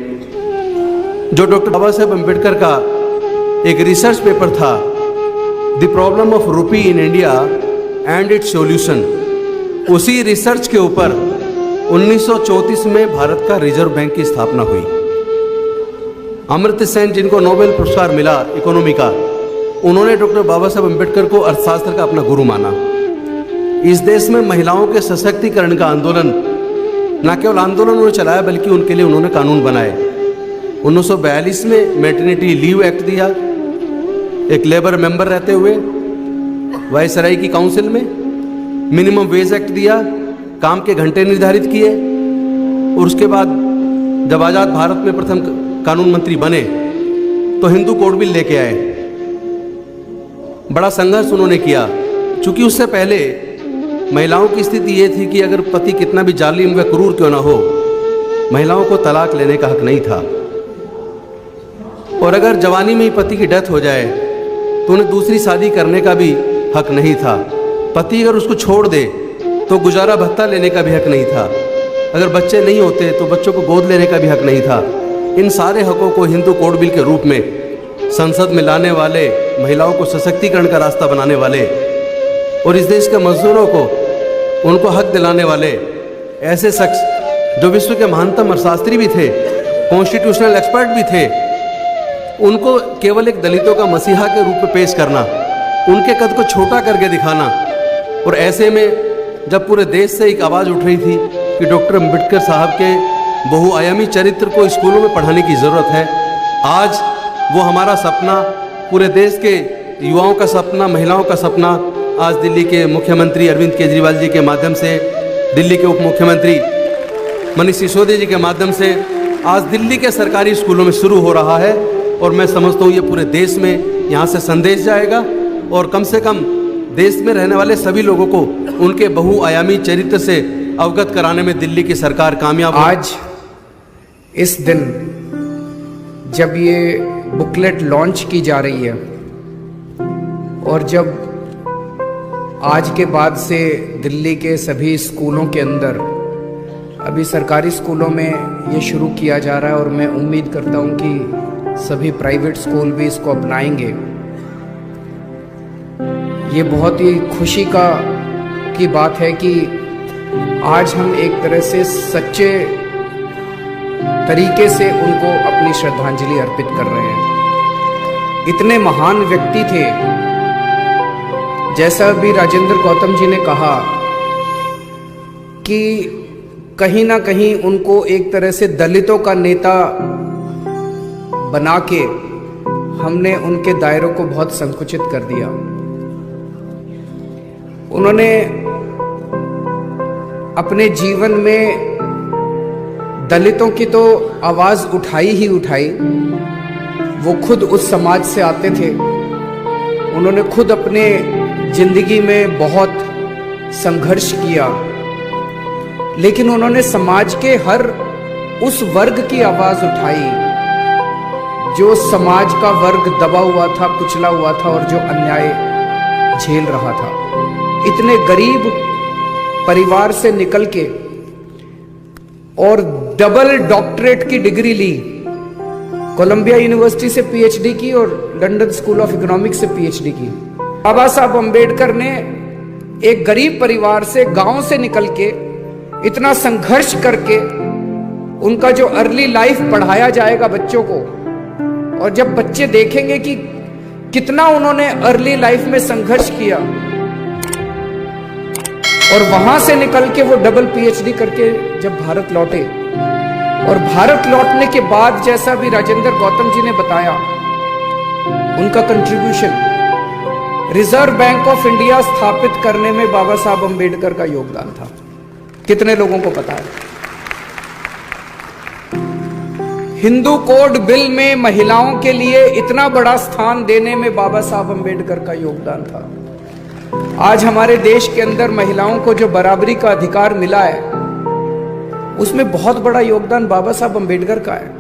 जो डॉक्टर बाबा साहेब अम्बेडकर का एक रिसर्च पेपर था, द प्रॉब्लम ऑफ रूपी in India and it's solution, उसी रिसर्च के ऊपर 1934 में भारत का रिजर्व बैंक की स्थापना हुई। अमर्त्य सेन, जिनको नोबेल पुरस्कार मिला इकोनॉमी का, उन्होंने डॉक्टर बाबा साहेब अम्बेडकर को अर्थशास्त्र का अपना गुरु माना। इस देश में महिलाओं के सशक्तिकरण का आंदोलन न केवल आंदोलन उन्होंने चलाया, बल्कि उनके लिए उन्होंने कानून बनाए। 1942 में मैटरनिटी लीव एक्ट दिया, एक लेबर मेंबर रहते हुए वायसराय की काउंसिल में। मिनिमम वेज एक्ट दिया, काम के घंटे निर्धारित किए। और उसके बाद जब आज़ाद भारत में प्रथम कानून मंत्री बने तो हिंदू कोड बिल लेके आए। बड़ा संघर्ष उन्होंने किया, चूंकि उससे पहले महिलाओं की स्थिति ये थी कि अगर पति कितना भी जालिम व क्रूर क्यों ना हो, महिलाओं को तलाक लेने का हक नहीं था। और अगर जवानी में ही पति की डेथ हो जाए तो उन्हें दूसरी शादी करने का भी हक नहीं था। पति अगर उसको छोड़ दे तो गुजारा भत्ता लेने का भी हक नहीं था। अगर बच्चे नहीं होते तो बच्चों को गोद लेने का भी हक नहीं था। इन सारे हकों को हिंदू कोड बिल के रूप में संसद में लाने वाले, महिलाओं को सशक्तिकरण का रास्ता बनाने वाले और इस देश के मजदूरों को उनको हक दिलाने वाले ऐसे शख्स जो विश्व के महानतम अर्थशास्त्री भी थे, कॉन्स्टिट्यूशनल एक्सपर्ट भी थे, उनको केवल एक दलितों का मसीहा के रूप में पेश करना, उनके कद को छोटा करके दिखाना। और ऐसे में जब पूरे देश से एक आवाज़ उठ रही थी कि डॉक्टर अम्बेडकर साहब के बहुआयामी चरित्र को स्कूलों में पढ़ाने की ज़रूरत है, आज वो हमारा सपना, पूरे देश के युवाओं का सपना, महिलाओं का सपना, आज दिल्ली के मुख्यमंत्री अरविंद केजरीवाल जी के माध्यम से, दिल्ली के उप मुख्यमंत्री मनीष सिसोदिया जी के माध्यम से आज दिल्ली के सरकारी स्कूलों में शुरू हो रहा है। और मैं समझता हूँ ये पूरे देश में यहाँ से संदेश जाएगा और कम से कम देश में रहने वाले सभी लोगों को उनके बहुआयामी चरित्र से अवगत कराने में दिल्ली की सरकार कामयाब। आज इस दिन जब ये बुकलेट लॉन्च की जा रही है और जब आज के बाद से दिल्ली के सभी स्कूलों के अंदर, अभी सरकारी स्कूलों में ये शुरू किया जा रहा है और मैं उम्मीद करता हूँ कि सभी प्राइवेट स्कूल भी इसको अपनाएंगे, ये बहुत ही खुशी की बात है कि आज हम एक तरह से सच्चे तरीके से उनको अपनी श्रद्धांजलि अर्पित कर रहे हैं। इतने महान व्यक्ति थे, जैसा अभी राजेंद्र गौतम जी ने कहा कि कहीं ना कहीं उनको एक तरह से दलितों का नेता बना के हमने उनके दायरों को बहुत संकुचित कर दिया। उन्होंने अपने जीवन में दलितों की तो आवाज उठाई ही उठाई। वो खुद उस समाज से आते थे, उन्होंने खुद अपने जिंदगी में बहुत संघर्ष किया, लेकिन उन्होंने समाज के हर उस वर्ग की आवाज उठाई जो समाज का वर्ग दबा हुआ था, कुचला हुआ था और जो अन्याय झेल रहा था। इतने गरीब परिवार से निकल के और डबल डॉक्टरेट की डिग्री ली, कोलंबिया यूनिवर्सिटी से पीएचडी की और लंदन स्कूल ऑफ इकोनॉमिक्स से पीएचडी की। बाबा साहब अम्बेडकर ने एक गरीब परिवार से, गांव से निकल के इतना संघर्ष करके उनका जो अर्ली लाइफ पढ़ाया जाएगा बच्चों को, और जब बच्चे देखेंगे कि कितना उन्होंने अर्ली लाइफ में संघर्ष किया और वहां से निकल के वो डबल पीएचडी करके जब भारत लौटे, और भारत लौटने के बाद जैसा भी राजेंद्र गौतम जी ने बताया, उनका contribution reserve bank of India स्थापित करने में बाबा साहब अम्बेडकर का योगदान था। कितने लोगों को पता है? हिंदू कोड बिल में महिलाओं के लिए इतना बड़ा स्थान देने में बाबा साहब अम्बेडकर का योगदान था। आज हमारे देश के अंदर महिलाओं को जो बराबरी का अधिकार मिला है, उसमें बहुत बड़ा योगदान बाबा साहब अम्बेडकर का है।